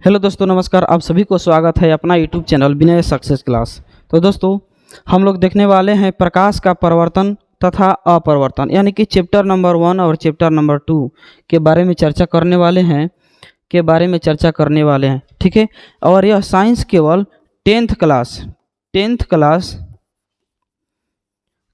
Hello दोस्तों, नमस्कार। आप सभी को स्वागत है अपना यूट्यूब चैनल विनय सक्सेस क्लास। तो दोस्तों, हम लोग देखने वाले हैं प्रकाश का परिवर्तन तथा अपरिवर्तन, यानी कि चैप्टर नंबर 1 और चैप्टर नंबर 2 के बारे में चर्चा करने वाले हैं। ठीक है। और यह साइंस केवल 10th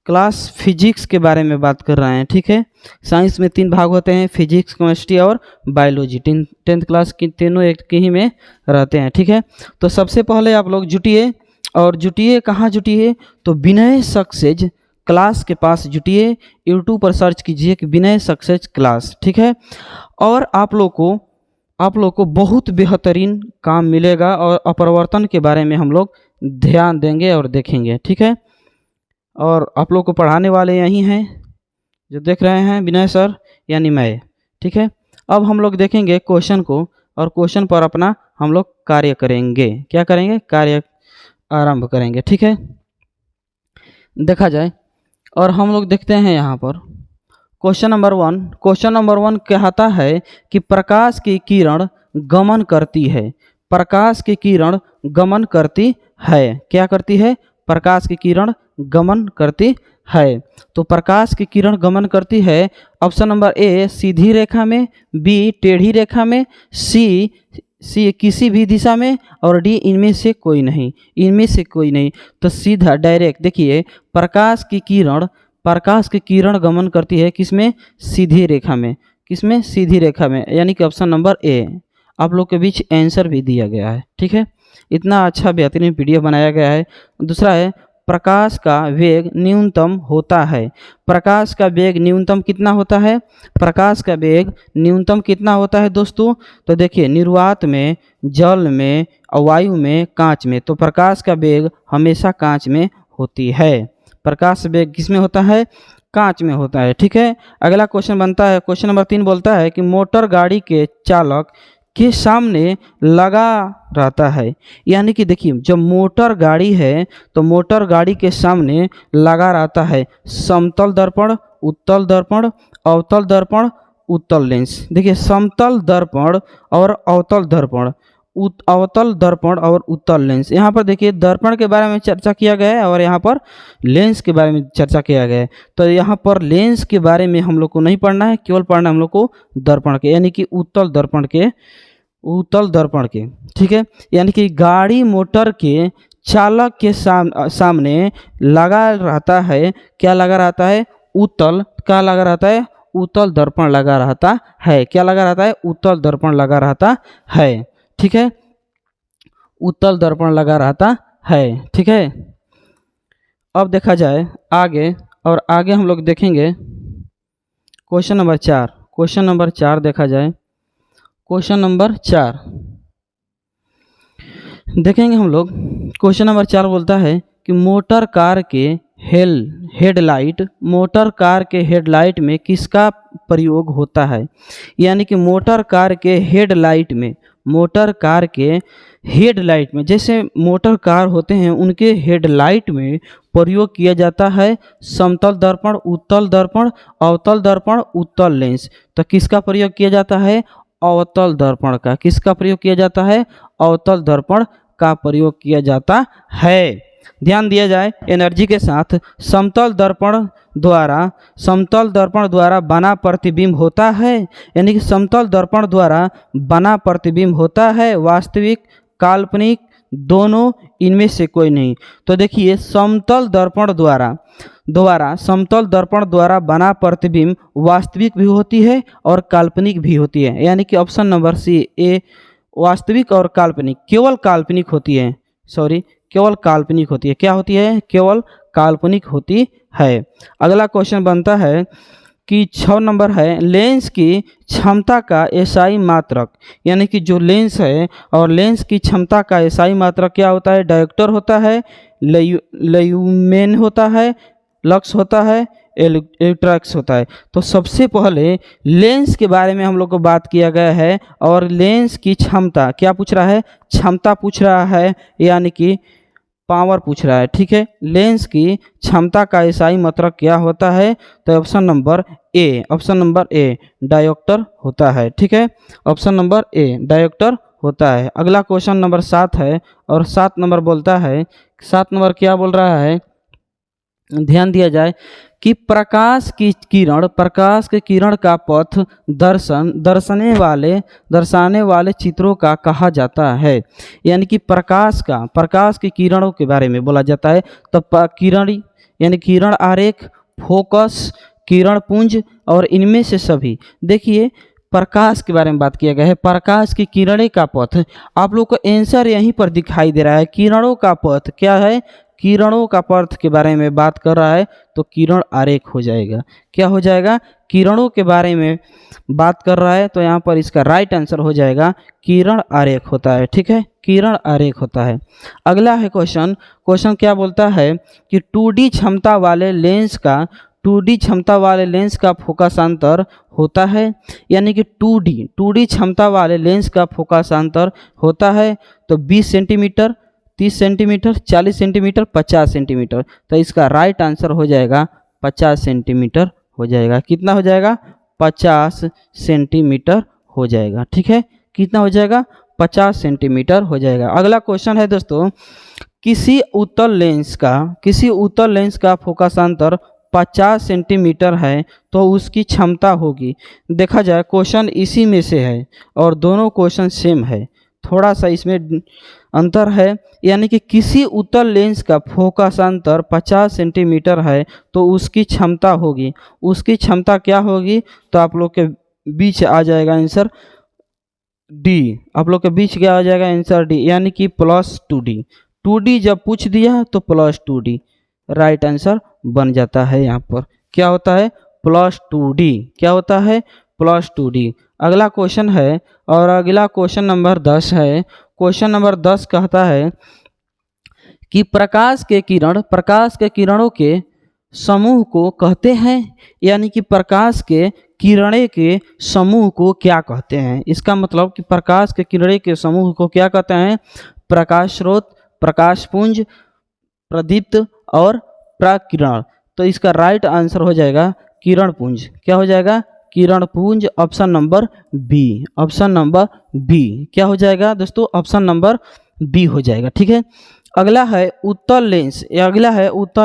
क्लास फिजिक्स के बारे में बात कर रहे हैं। ठीक है। साइंस में 3 भाग होते हैं, फिजिक्स, केमिस्ट्री और बायोलॉजी। 10th क्लास की तीनों एक के ही में रहते हैं। ठीक है। तो सबसे पहले आप लोग जुटिए, और जुटिए कहाँ जुटिए, तो विनय सक्सेस क्लास के पास जुटिए। यूट्यूब पर सर्च कीजिए कि विनय सक्सेस क्लास। ठीक है। और आप लोग को बहुत बेहतरीन काम मिलेगा, और अपरिवर्तन के बारे में हम लोग ध्यान देंगे और देखेंगे। ठीक है। और आप लोग को पढ़ाने वाले यही हैं जो देख रहे हैं, विनय सर यानी मैं। ठीक है। अब हम लोग देखेंगे क्वेश्चन को, और क्वेश्चन पर अपना हम लोग कार्य करेंगे। क्या करेंगे? कार्य आरंभ करेंगे। ठीक है। देखा जाए, और हम लोग देखते हैं यहाँ पर क्वेश्चन नंबर 1 कहता है कि प्रकाश की किरण गमन करती है। प्रकाश की किरण गमन करती है। क्या करती है? प्रकाश की किरण गमन करती है। तो प्रकाश की किरण गमन करती है। ऑप्शन नंबर ए सीधी रेखा में, बी टेढ़ी रेखा में, सी किसी भी दिशा में, और डी इनमें से कोई नहीं। तो सीधा डायरेक्ट देखिए, प्रकाश की किरण गमन करती है किसमें? सीधी रेखा में। किसमें? सीधी रेखा में, यानी कि ऑप्शन नंबर ए। आप लोग के बीच आंसर भी दिया गया है। ठीक है। इतना अच्छा बेहतरीन पीडीएफ बनाया गया है। दूसरा है, प्रकाश का वेग न्यूनतम होता है। प्रकाश का वेग न्यूनतम कितना होता है? प्रकाश का वेग न्यूनतम कितना होता है दोस्तों? तो देखिए, निर्वात में, जल में, वायु में, कांच में। तो प्रकाश का वेग हमेशा कांच में होती है। प्रकाश वेग किस में होता है? कांच में होता है। ठीक है। अगला क्वेश्चन बनता है, क्वेश्चन नंबर 3 बोलता है कि मोटर गाड़ी के चालक के सामने लगा रहता है। यानी कि देखिए, जब मोटर गाड़ी है तो मोटर गाड़ी के सामने लगा रहता है समतल दर्पण, उत्तल दर्पण, अवतल दर्पण, उत्तल लेंस। देखिए, समतल दर्पण और अवतल दर्पण, अवतल दर्पण और उत्तल लेंस। यहाँ पर देखिए, दर्पण के बारे में चर्चा किया गया है और यहाँ पर लेंस के बारे में चर्चा किया गया है। तो यहाँ पर लेंस के बारे में हम लोग को नहीं पढ़ना है, केवल पढ़ना है हम लोग को दर्पण के, यानी कि उत्तल दर्पण के। ठीक है। यानी कि गाड़ी मोटर के चालक के सामने लगा रहता है। क्या लगा रहता है? उत्तल। क्या लगा रहता है? उत्तल दर्पण लगा रहता है। क्या लगा रहता है? उत्तल दर्पण लगा रहता है। ठीक है। उत्तल दर्पण लगा रहता है। ठीक है। अब देखा जाए आगे, और आगे हम लोग देखेंगे क्वेश्चन नंबर 4 देखा जाए। क्वेश्चन नंबर 4 देखेंगे हम लोग। क्वेश्चन नंबर 4 बोलता है कि मोटर कार के हेडलाइट में किसका प्रयोग होता है? यानी कि मोटर कार के हेडलाइट में, जैसे मोटर कार होते हैं उनके हेडलाइट में प्रयोग किया जाता है समतल दर्पण, उत्तल दर्पण, अवतल दर्पण, उत्तल लेंस। तो किसका प्रयोग किया जाता है? अवतल दर्पण का। किसका प्रयोग किया जाता है? अवतल दर्पण का प्रयोग किया जाता है। ध्यान दिया जाए एनर्जी के साथ। समतल दर्पण द्वारा बना प्रतिबिंब होता है, यानी कि समतल दर्पण द्वारा बना प्रतिबिंब होता है। वास्तविक, काल्पनिक, दोनों, इनमें से कोई नहीं। तो देखिए, समतल दर्पण द्वारा बना प्रतिबिंब वास्तविक भी होती है और काल्पनिक भी होती है। यानी कि ऑप्शन नंबर सी ए, वास्तविक और काल्पनिक, केवल काल्पनिक होती है। क्या होती है? केवल काल्पनिक होती है। अगला क्वेश्चन बनता है कि 6 नंबर है, लेंस की क्षमता का एसआई मात्रक। यानी कि जो लेंस है और लेंस की क्षमता का एसआई मात्रक क्या होता है? डायोप्टर होता है, ल्यूमेन होता है, लक्स होता है, इलेक्ट्रॉक्स होता है। तो सबसे पहले लेंस के बारे में हम लोग को बात किया गया है, और लेंस की क्षमता क्या पूछ रहा है? क्षमता पूछ रहा है, यानी कि पावर पूछ रहा है। ठीक है। लेंस की क्षमता का एसआई मात्रक क्या होता है? तो ऑप्शन नंबर ए डायोप्टर होता है। ठीक है। ऑप्शन नंबर ए डायोप्टर होता है। अगला क्वेश्चन नंबर 7 है और 7 नंबर बोलता है, 7 नंबर क्या बोल रहा है, ध्यान दिया जाए कि प्रकाश के किरण का पथ दर्शाने वाले चित्रों का कहा जाता है। यानी कि प्रकाश के किरणों के बारे में बोला जाता है। तो किरण यानी किरण आरेख, फोकस, किरण पुंज और इनमें से सभी। देखिए प्रकाश के बारे में बात किया गया है। प्रकाश की किरणें का पथ, आप लोग को आंसर यहीं पर दिखाई दे रहा है। किरणों का पथ क्या है, किरणों का पथ के बारे में बात कर रहा है तो किरण आरेख हो जाएगा। क्या हो जाएगा, किरणों के बारे में बात कर रहा है तो यहाँ पर इसका राइट आंसर हो जाएगा किरण आरेख होता है। ठीक है, किरण आरेख होता है। अगला है क्वेश्चन क्या बोलता है कि 2D क्षमता वाले लेंस का फोकसांतर होता है। यानी कि 2D क्षमता वाले लेंस का फोकसांतर होता है तो 20 सेंटीमीटर, 30 सेंटीमीटर, 40 सेंटीमीटर, 50 सेंटीमीटर। तो इसका राइट आंसर हो जाएगा 50 सेंटीमीटर हो जाएगा। कितना हो जाएगा, 50 सेंटीमीटर हो जाएगा। ठीक है, कितना हो जाएगा, 50 सेंटीमीटर हो जाएगा। अगला क्वेश्चन है दोस्तों, किसी उत्तल लेंस का फोकसांतर 50 सेंटीमीटर है तो उसकी क्षमता होगी। देखा जाए क्वेश्चन इसी में से है और दोनों क्वेश्चन सेम है, थोड़ा सा इसमें अंतर है। यानी कि किसी उत्तल लेंस का फोकसांतर 50 सेंटीमीटर है तो उसकी क्षमता होगी। उसकी क्षमता क्या होगी, तो आप लोग के बीच आ जाएगा आंसर डी। आप लोग के बीच क्या आ जाएगा आंसर डी, यानी कि +2D। 2D जब पूछ दिया तो +2D राइट आंसर बन जाता है। यहाँ पर क्या होता है, +2D। क्या होता है, +2D। अगला क्वेश्चन है और अगला क्वेश्चन नंबर 10 है। क्वेश्चन नंबर 10 कहता है कि प्रकाश के किरणों के समूह को कहते हैं। यानी कि प्रकाश के किरणें के समूह को क्या कहते हैं। इसका मतलब कि प्रकाश के किरणें के समूह को क्या कहते हैं, प्रकाश स्रोत, प्रकाश पुंज, प्रदीप्त और प्रकिरण। तो इसका राइट आंसर हो जाएगा किरण पुंज। क्या हो जाएगा, किरण पुंज। Option number B, option number B क्या हो जाएगा दोस्तों, ऑप्शन नंबर बी हो जाएगा। ठीक है, अगला है उत्तल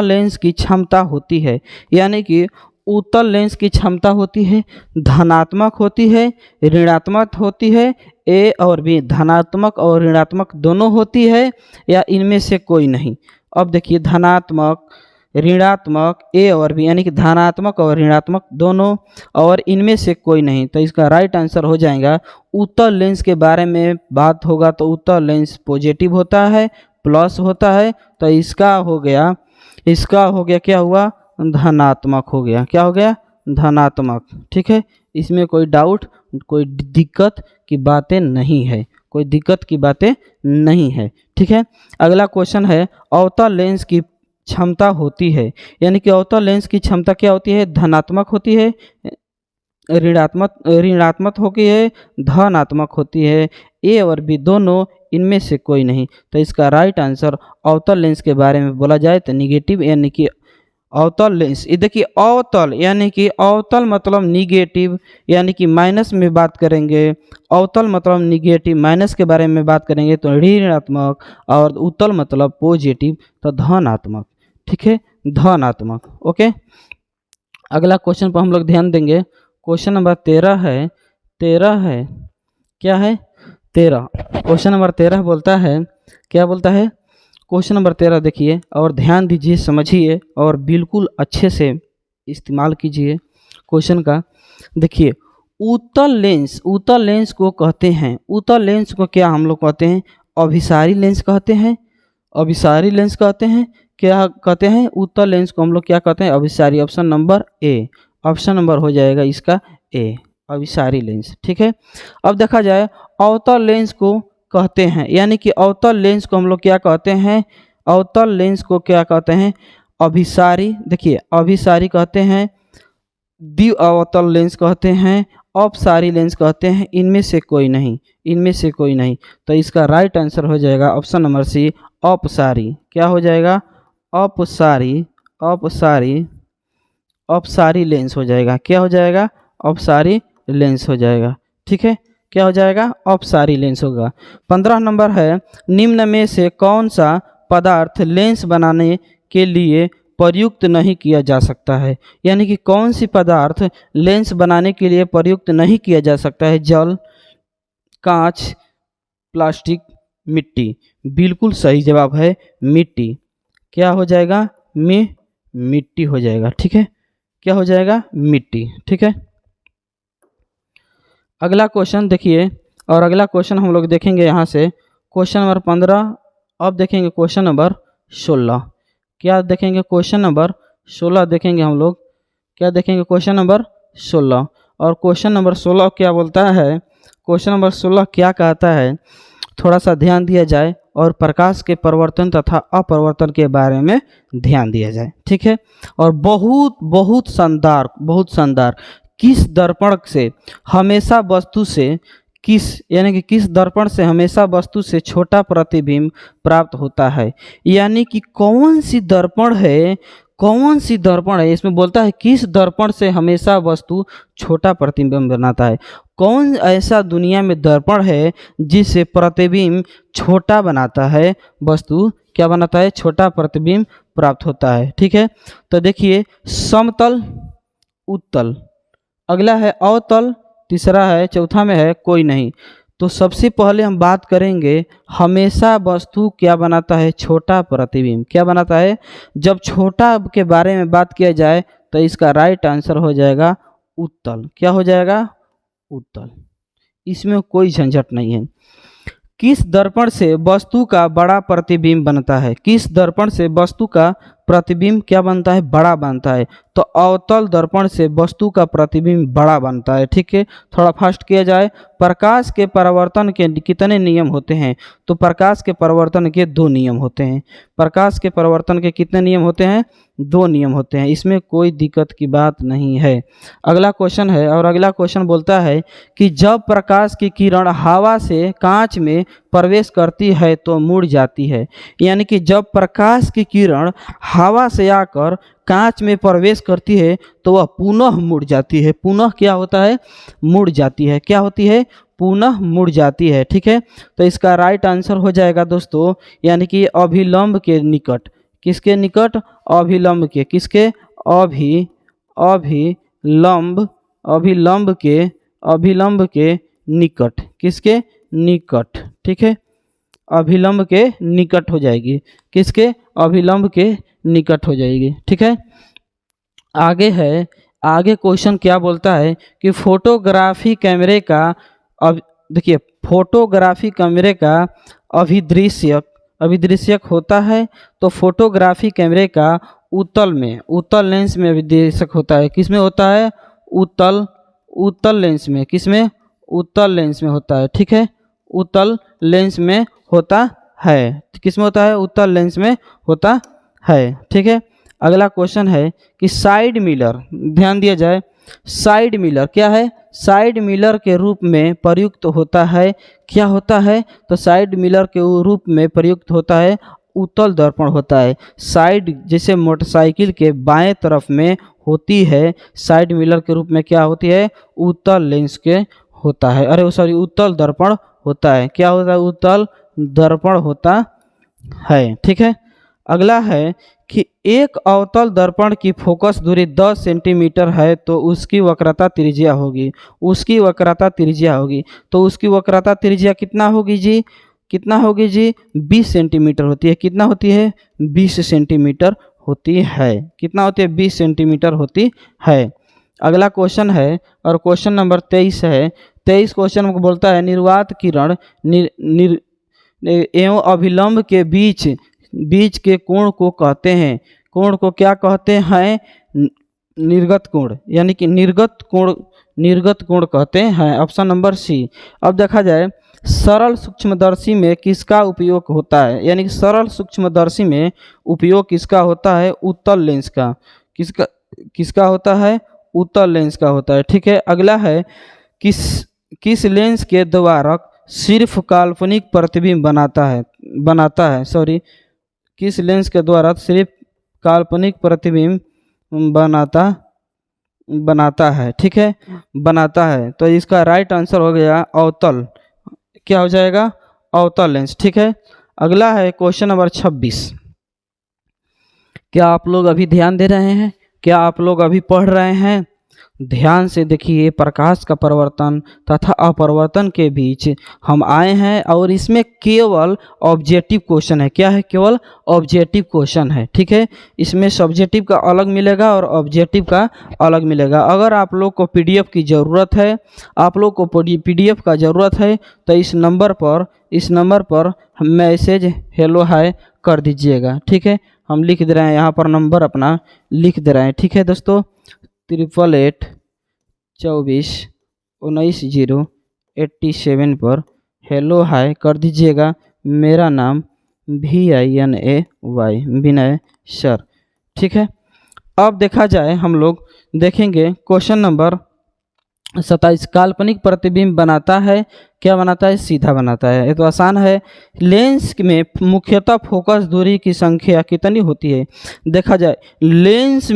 लेंस की क्षमता होती है। यानी कि उत्तल लेंस की क्षमता होती है, धनात्मक होती है, ऋणात्मक होती है। ए और बी, धनात्मक और ऋणात्मक दोनों होती है या इनमें से कोई नहीं। अब देखिए धनात्मक, ऋणात्मक, ए और बी, यानी कि धनात्मक और ऋणात्मक दोनों और इनमें से कोई नहीं। तो इसका राइट आंसर हो जाएगा, उत्तल लेंस के बारे में बात होगा तो उत्तल लेंस पॉजिटिव होता है, प्लस होता है। तो इसका हो गया क्या हुआ, धनात्मक हो गया। क्या हो गया, धनात्मक। ठीक है, इसमें कोई डाउट, कोई दिक्कत की बातें नहीं है, कोई दिक्कत की बातें नहीं है। ठीक है, अगला क्वेश्चन है, अवतल लेंस की क्षमता होती है। यानी कि अवतल लेंस की क्षमता क्या होती है, धनात्मक होती है, ऋणात्मक होती है, धनात्मक होती है। ए और बी दोनों, इनमें से कोई नहीं। तो इसका राइट आंसर अवतल लेंस के बारे में बोला जाए तो निगेटिव, यानी कि अवतल लेंस। ये देखिए अवतल यानी कि अवतल मतलब निगेटिव, यानी कि माइनस में बात करेंगे। अवतल मतलब निगेटिव, माइनस के बारे में बात करेंगे तो ऋणात्मक, और उत्तल मतलब पॉजिटिव तो धनात्मक। ठीक है, धनात्मक। ओके, अगला क्वेश्चन पर हम लोग ध्यान देंगे। क्वेश्चन नंबर 13 है। क्या है, 13। क्वेश्चन नंबर 13 बोलता है, क्या बोलता है, क्वेश्चन नंबर 13 देखिए और ध्यान दीजिए, समझिए और बिल्कुल अच्छे से इस्तेमाल कीजिए क्वेश्चन का। देखिए उत्तल लेंस को कहते हैं, उत्तल लेंस को क्या हम लोग कहते हैं, अभिसारी लेंस कहते हैं। अभिसारी लेंस कहते हैं, क्या कहते हैं, उत्तल लेंस को हम लोग क्या कहते हैं, अभिसारी। Option number A, option number हो जाएगा इसका ए, अभिसारी लेंस। ठीक है, अब देखा जाए अवतल लेंस को कहते हैं, यानी कि अवतल लेंस को हम लोग क्या कहते हैं, अवतल लेंस को क्या कहते हैं, अभिसारी। देखिए अभिसारी कहते हैं, द्वि अवतल लेंस कहते हैं, अपसारी लेंस कहते हैं, इनमें से कोई नहीं, इनमें से कोई नहीं। तो इसका राइट आंसर हो जाएगा ऑप्शन नंबर सी, अपसारी। क्या हो जाएगा, अपसारी, अपसारी, अपसारी लेंस हो जाएगा। क्या हो जाएगा, अपसारी लेंस हो जाएगा। ठीक है, क्या हो जाएगा, अपसारी लेंस होगा। 15 नंबर है, निम्न में से कौन सा पदार्थ लेंस बनाने के लिए प्रयुक्त नहीं किया जा सकता है। यानी कि कौन सी पदार्थ लेंस बनाने के लिए प्रयुक्त नहीं किया जा सकता है। जल, कांच, प्लास्टिक, मिट्टी। बिल्कुल सही जवाब है मिट्टी। क्या हो जाएगा, मिट्टी हो जाएगा। ठीक है, क्या हो जाएगा, मिट्टी। ठीक है, अगला क्वेश्चन देखिए, और अगला क्वेश्चन हम लोग देखेंगे यहाँ से क्वेश्चन नंबर 15। अब देखेंगे क्वेश्चन नंबर 16। क्या देखेंगे, क्वेश्चन नंबर 16 देखेंगे हम लोग। क्या देखेंगे, क्वेश्चन नंबर 16। और क्वेश्चन नंबर 16 क्या बोलता है, क्वेश्चन नंबर 16 क्या कहता है, थोड़ा सा ध्यान दिया जाए और प्रकाश के परिवर्तन तथा अपरिवर्तन के बारे में ध्यान दिया जाए। ठीक है, और बहुत बहुत शानदार, बहुत शानदार। किस दर्पण से हमेशा वस्तु से यानी कि किस दर्पण से हमेशा वस्तु से छोटा प्रतिबिंब प्राप्त होता है। यानी कि कौन सी दर्पण है, कौन सी दर्पण है, इसमें बोलता है किस दर्पण से हमेशा वस्तु छोटा प्रतिबिंब बनाता है। कौन ऐसा दुनिया में दर्पण है जिससे प्रतिबिंब छोटा बनाता है, वस्तु क्या बनाता है, छोटा प्रतिबिंब प्राप्त होता है। ठीक है, तो देखिए, समतल, उत्तल, अगला है अवतल, तीसरा है, चौथा में है कोई नहीं। तो सबसे पहले हम बात करेंगे हमेशा वस्तु क्या बनाता है, छोटा प्रतिबिंब क्या बनाता है। जब छोटा के बारे में बात किया जाए तो इसका राइट आंसर हो जाएगा उत्तल। क्या हो जाएगा, उत्तल। इसमें कोई झंझट नहीं है। किस दर्पण से वस्तु का बड़ा प्रतिबिंब बनता है, किस दर्पण से वस्तु का प्रतिबिंब क्या बनता है, बड़ा बनता है। तो अवतल दर्पण से वस्तु का प्रतिबिंब बड़ा बनता है। ठीक है, थोड़ा फास्ट किया जाए। प्रकाश के परावर्तन के कितने नियम होते हैं, तो प्रकाश के परावर्तन के 2 नियम होते हैं। प्रकाश के परावर्तन के कितने नियम होते हैं, 2 नियम होते हैं। इसमें कोई दिक्कत की बात नहीं है। अगला क्वेश्चन है, और अगला क्वेश्चन बोलता है कि जब प्रकाश की किरण हवा से कांच में प्रवेश करती है तो मुड़ जाती है। यानी कि जब प्रकाश की किरण हवा से आकर कांच में प्रवेश करती है तो वह पुनः मुड़ जाती है। पुनः क्या होता है, मुड़ जाती है। क्या होती है, पुनः मुड़ जाती है। ठीक है, तो इसका राइट आंसर हो जाएगा दोस्तों, यानी कि अभिलंब के निकट। किसके निकट, अभिलंब के, किसके, अभिलंब के निकट, किसके निकट। ठीक है, अभिलंब के निकट हो जाएगी, किसके, अभिलंब के निकट हो जाएगी। ठीक है, आगे है, आगे क्वेश्चन क्या बोलता है कि फोटोग्राफी कैमरे का, अब देखिए, फोटोग्राफी कैमरे का अभिदृश्यक होता है। तो फोटोग्राफी कैमरे का उत्तल लेंस में अभिदृश्यक होता है। किस में होता है, उत्तल लेंस में। किस में, उत्तल लेंस में होता है। ठीक है, उत्तल लेंस में होता है। किस में होता है, उत्तल लेंस में होता है। ठीक है, अगला क्वेश्चन है कि साइड मिरर, ध्यान दिया जाए, साइड मिरर क्या है, साइड मिरर के रूप में प्रयुक्त होता है। क्या होता है, तो साइड मिरर के रूप में प्रयुक्त होता है उत्तल दर्पण होता है। साइड जैसे मोटरसाइकिल के बाएं तरफ में होती है, साइड मिरर के रूप में क्या होती है, उत्तल लेंस के होता है, अरे सॉरी, उत्तल दर्पण होता है। क्या होता है, उत्तल दर्पण होता है। ठीक है, अगला है कि एक अवतल दर्पण की फोकस दूरी 10 सेंटीमीटर है तो उसकी वक्रता त्रिज्या होगी, उसकी वक्रता त्रिज्या होगी। तो उसकी वक्रता त्रिज्या कितना होगी जी, कितना होगी जी, 20 सेंटीमीटर होती है। कितना होती है, 20 सेंटीमीटर होती है। कितना होती है, 20 सेंटीमीटर होती है। अगला क्वेश्चन है, और क्वेश्चन नंबर 23 है। 23 क्वेश्चन को बोलता है निर्वात किरण एवं अभिलंब के बीच के कोण को कहते हैं, कोण को क्या कहते हैं, निर्गत कोण, यानी कि निर्गत कोण कहते हैं। Option number C. अब देखा जाए, सरल सूक्ष्मदर्शी में किसका उपयोग होता है, यानी कि सरल सूक्ष्मदर्शी में उपयोग किसका होता है, उत्तल लेंस का। किसका होता है, उत्तल लेंस का होता है। ठीक है, अगला है, किस लेंस के द्वारा सिर्फ काल्पनिक प्रतिबिंब बनाता है, सॉरी, किस लेंस के द्वारा सिर्फ काल्पनिक प्रतिबिंब बनाता बनाता है, ठीक है, बनाता है। तो इसका राइट आंसर हो गया अवतल। क्या हो जाएगा? अवतल लेंस, ठीक है। अगला है क्वेश्चन नंबर 26। क्या आप लोग अभी ध्यान दे रहे हैं? क्या आप लोग अभी पढ़ रहे हैं? ध्यान से देखिए, प्रकाश का परिवर्तन तथा अपवर्तन के बीच हम आए हैं और इसमें केवल ऑब्जेक्टिव क्वेश्चन है। क्या है? केवल ऑब्जेक्टिव क्वेश्चन है, ठीक है। इसमें सब्जेक्टिव का अलग मिलेगा और ऑब्जेक्टिव का अलग मिलेगा। अगर आप लोग को पीडीएफ की ज़रूरत है, आप लोग को पीडीएफ का ज़रूरत है, तो इस नंबर पर मैसेज हेलो हाय कर दीजिएगा, ठीक है। हम लिख दे रहे हैं यहाँ पर, नंबर अपना लिख दे रहे हैं, ठीक है दोस्तों। 888419 पर हेलो हाय कर दीजिएगा। मेरा नाम VINAY विनय सर, ठीक है। अब देखा जाए, हम लोग देखेंगे क्वेश्चन नंबर 27। काल्पनिक प्रतिबिंब बनाता है, क्या बनाता है? सीधा बनाता है। ये तो आसान है। लेंस में मुख्यतः फोकस दूरी की संख्या कितनी होती है? देखा जाए, लेंस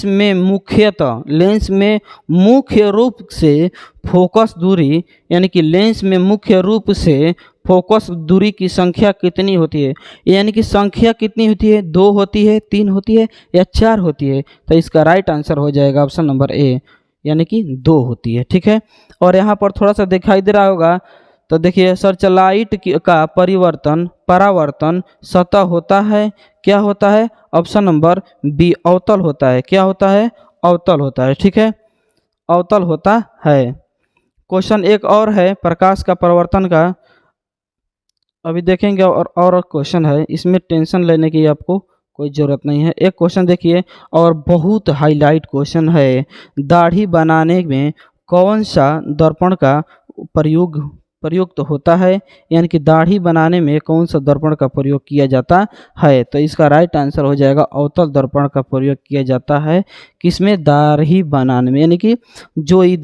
में मुख्य रूप से फोकस दूरी, यानी कि लेंस में मुख्य रूप से फोकस दूरी की संख्या कितनी होती है? यानी कि संख्या कितनी होती है? 2 होती है, 3 होती है या 4 होती है? तो इसका राइट आंसर हो जाएगा ऑप्शन नंबर ए, यानी कि 2 होती है, ठीक है। और यहाँ पर थोड़ा सा दिखाई दे रहा होगा, तो देखिए, सर्चलाइट का परावर्तन सतह होता है। क्या होता है? ऑप्शन नंबर बी, अवतल होता है। क्या होता है? अवतल होता है, ठीक है, अवतल होता है। क्वेश्चन एक और है प्रकाश का परावर्तन का, अभी देखेंगे। और क्वेश्चन है, इसमें टेंशन लेने की आपको कोई ज़रूरत नहीं है। एक क्वेश्चन देखिए, और बहुत हाईलाइट क्वेश्चन है। दाढ़ी बनाने में कौन सा दर्पण का प्रयुक्त होता है? यानी कि दाढ़ी बनाने में कौन सा दर्पण का प्रयोग किया जाता है? तो इसका राइट आंसर हो जाएगा अवतल दर्पण का प्रयोग किया जाता है। किसमें? दाढ़ी बनाने में। यानी कि जो ये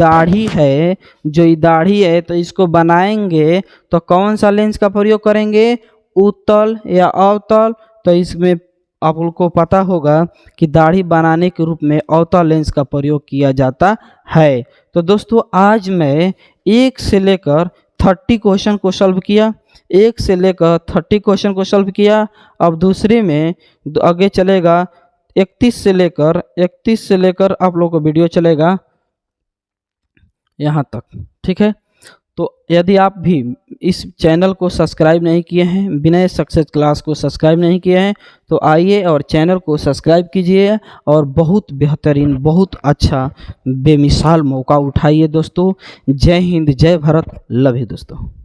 दाढ़ी है तो इसको बनाएंगे तो कौन सा लेंस का प्रयोग करेंगे? उत्तल या अवतल? तो इसमें आप लोग को पता होगा कि दाढ़ी बनाने के रूप में अवतल लेंस का प्रयोग किया जाता है। तो दोस्तों, आज मैं 1 से लेकर 30 क्वेश्चन को सॉल्व किया, 1 से लेकर 30 क्वेश्चन को सॉल्व किया। अब दूसरे में आगे चलेगा 31 से लेकर आप लोग को वीडियो चलेगा यहाँ तक, ठीक है। तो यदि आप भी इस चैनल को सब्सक्राइब नहीं किए हैं, विनय सक्सेस क्लास को सब्सक्राइब नहीं किए हैं, तो आइए और चैनल को सब्सक्राइब कीजिए और बहुत बेहतरीन, बहुत अच्छा, बेमिसाल मौका उठाइए दोस्तों। जय हिंद, जय भारत, लव यू दोस्तों।